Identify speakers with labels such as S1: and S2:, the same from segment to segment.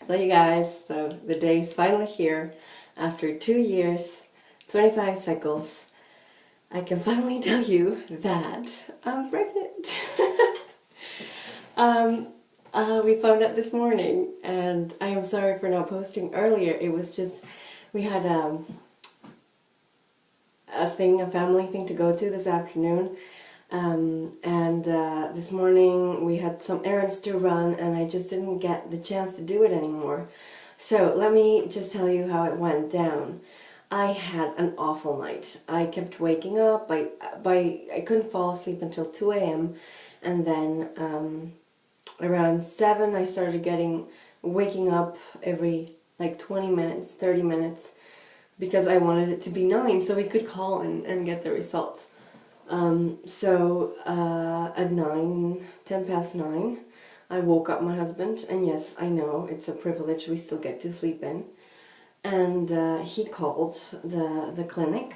S1: Hello you guys, so the day is finally here. After 2 years, 25 cycles, I can finally tell you that I'm pregnant. We found out this morning, and I am sorry for not posting earlier. It was just, we had a family thing to go to this afternoon. This morning we had some errands to run and I just didn't get the chance to do it anymore. So let me just tell you how it went down. I had an awful night. I kept waking up. I couldn't fall asleep until 2 a.m. and then around 7 I started waking up every like 20 minutes, 30 minutes, because I wanted it to be 9 so we could call and get the results. At 10 past 9, I woke up my husband, and yes, I know, it's a privilege we still get to sleep in. And he called the clinic,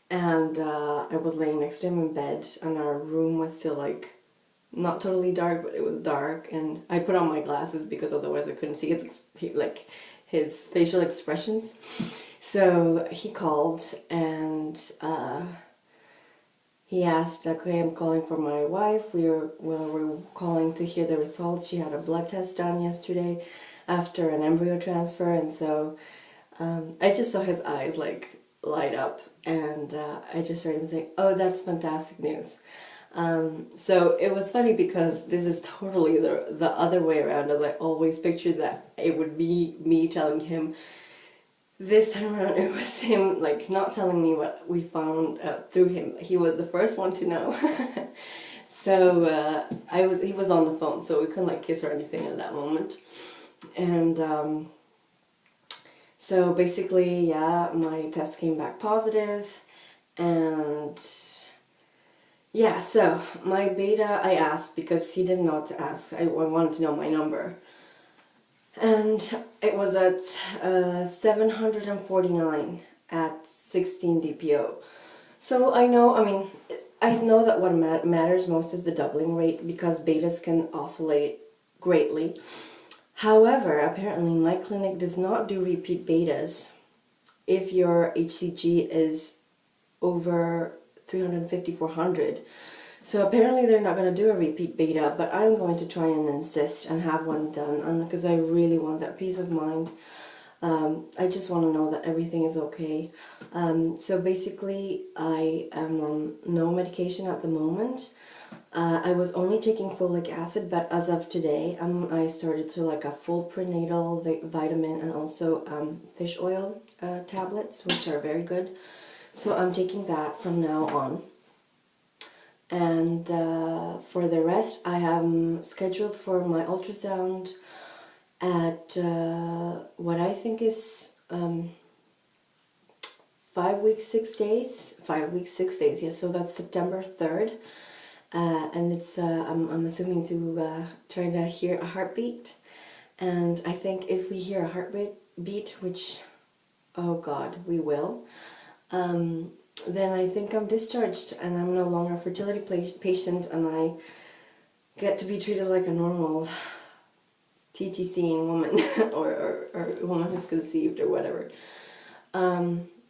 S1: and I was laying next to him in bed, and our room was still like, not totally dark, but it was dark, and I put on my glasses because otherwise I couldn't see his facial expressions. So he called, and he asked, okay, I'm calling for my wife. We're calling to hear the results. She had a blood test done yesterday after an embryo transfer, and so I just saw his eyes like light up, and I just heard him say, "Oh, that's fantastic news." So it was funny because this is totally the other way around, as I always pictured that it would be me telling him. This time around it was him like not telling me what we found out through him. He was the first one to know. So he was on the phone, so we couldn't like kiss or anything at that moment. And so basically, yeah, my test came back positive, and yeah, so my beta I asked because he didn't know what to ask. I wanted to know my number. And it was at 749 at 16 DPO. So I know that what matters most is the doubling rate, because betas can oscillate greatly. However, apparently my clinic does not do repeat betas if your HCG is over 350-400. So apparently they're not going to do a repeat beta, but I'm going to try and insist and have one done, because I really want that peace of mind. I just want to know that everything is okay. So basically I am on no medication at the moment. I was only taking folic acid, but as of today I started to like a full prenatal vitamin and also fish oil tablets, which are very good. So I'm taking that from now on. And for the rest, I am scheduled for my ultrasound at what I think is 5 weeks, 6 days. 5 weeks, 6 days, yeah, so that's September 3rd. And it's, I'm assuming to try to hear a heartbeat. And I think if we hear a heartbeat, which, oh God, we will, then I think I'm discharged and I'm no longer a fertility patient, and I get to be treated like a normal TTC woman or a woman who's conceived or whatever.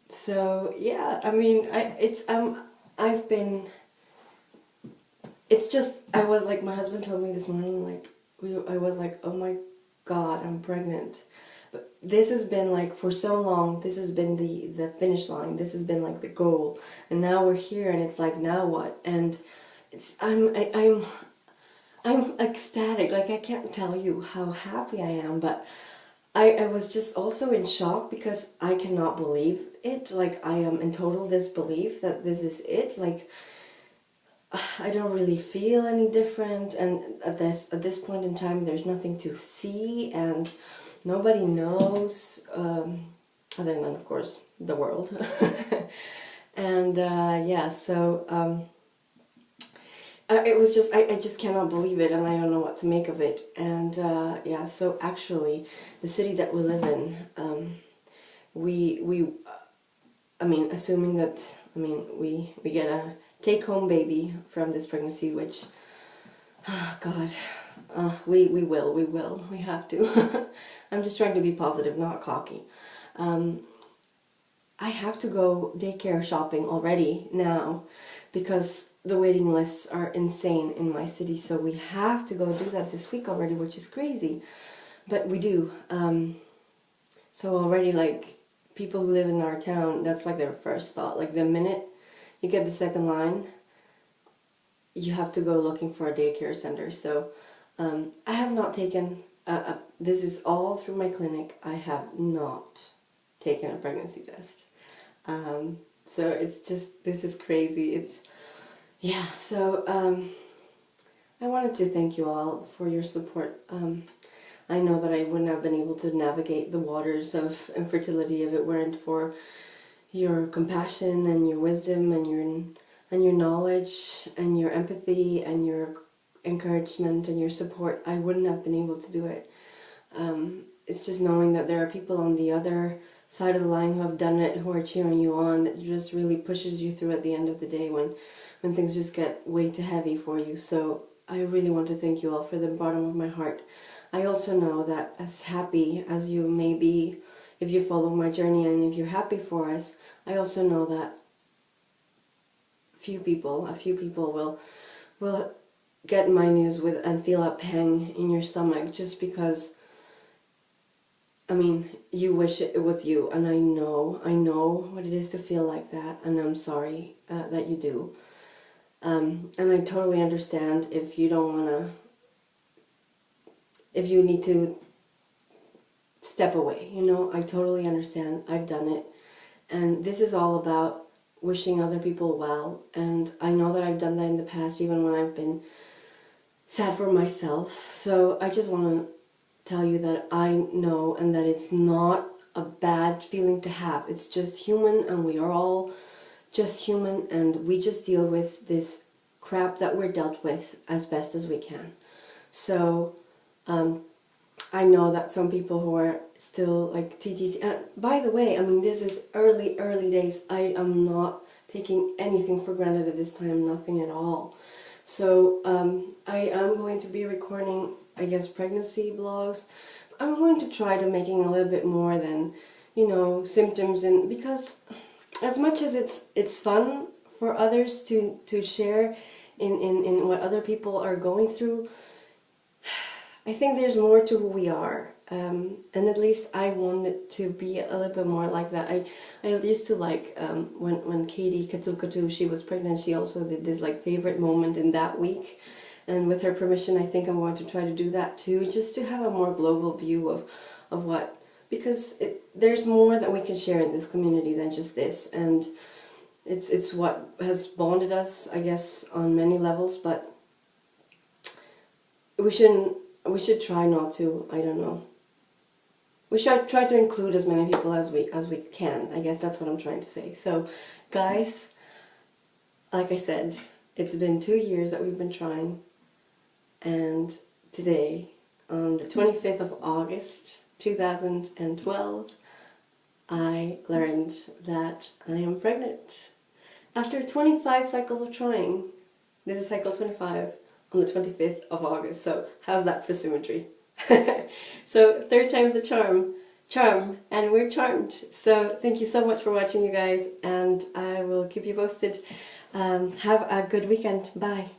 S1: So yeah, I mean, I was like, my husband told me this morning, like, I was like, oh my God, I'm pregnant. But this has been like, for so long, this has been the finish line. This has been like the goal, and now we're here, and it's like, now what? And it's I'm ecstatic. Like, I can't tell you how happy I am, but I was just also in shock because I cannot believe it. Like, I am in total disbelief that this is it. Like, I don't really feel any different, and at this point in time, there's nothing to see, and nobody knows, other than, of course, the world. And yeah, so it was just, I just cannot believe it, and I don't know what to make of it. And yeah, so actually, the city that we live in, I mean, assuming that, we get a take-home baby from this pregnancy, which, oh God, We have to. I'm just trying to be positive, not cocky. I have to go daycare shopping already now because the waiting lists are insane in my city. So we have to go do that this week already, which is crazy. But we do. So already, like, people who live in our town, that's like their first thought. Like, the minute you get the second line, you have to go looking for a daycare center. So I have not taken, this is all through my clinic, I have not taken a pregnancy test. So it's just, this is crazy. It's, yeah, so I wanted to thank you all for your support. I know that I wouldn't have been able to navigate the waters of infertility if it weren't for your compassion and your wisdom and your knowledge and your empathy and your encouragement and your support. I wouldn't have been able to do it. It's just knowing that there are people on the other side of the line who have done it, who are cheering you on, that just really pushes you through at the end of the day when things just get way too heavy for you. So I really want to thank you all from the bottom of my heart. I also know that as happy as you may be, if you follow my journey and if you're happy for us, I also know that a few people will get my news with and feel a pang in your stomach just because, I mean, you wish it was you, and I know what it is to feel like that, and I'm sorry that you do. And I totally understand if you don't wanna, if you need to step away, you know, I totally understand. I've done it. And this is all about wishing other people well. And I know that I've done that in the past, even when I've been sad for myself. So I just want to tell you that I know, and that it's not a bad feeling to have. It's just human, and we are all just human, and we just deal with this crap that we're dealt with as best as we can. So I know that some people who are still like TTC, and by the way, I mean, this is early days. I am not taking anything for granted at this time, nothing at all. So I am going to be recording, I guess, pregnancy blogs. I'm going to try to making a little bit more than, you know, symptoms, and because as much as it's fun for others to share in what other people are going through, I think there's more to who we are, and at least I want it to be a little bit more like that. I used to like when Katie Katsukato, she was pregnant, she also did this like favorite moment in that week, and with her permission I think I'm going to try to do that too, just to have a more global view of what, because there's more that we can share in this community than just this, and it's what has bonded us, I guess, on many levels, but we should try not to, I don't know. We should try to include as many people as we can. I guess that's what I'm trying to say. So, guys, like I said, it's been 2 years that we've been trying, and today, on the 25th of August, 2012, I learned that I am pregnant. After 25 cycles of trying, this is cycle 25. On the 25th of August. So how's that for symmetry? So third time's the charm, and we're charmed. So thank you so much for watching, you guys, and I will keep you posted. Have a good weekend. Bye.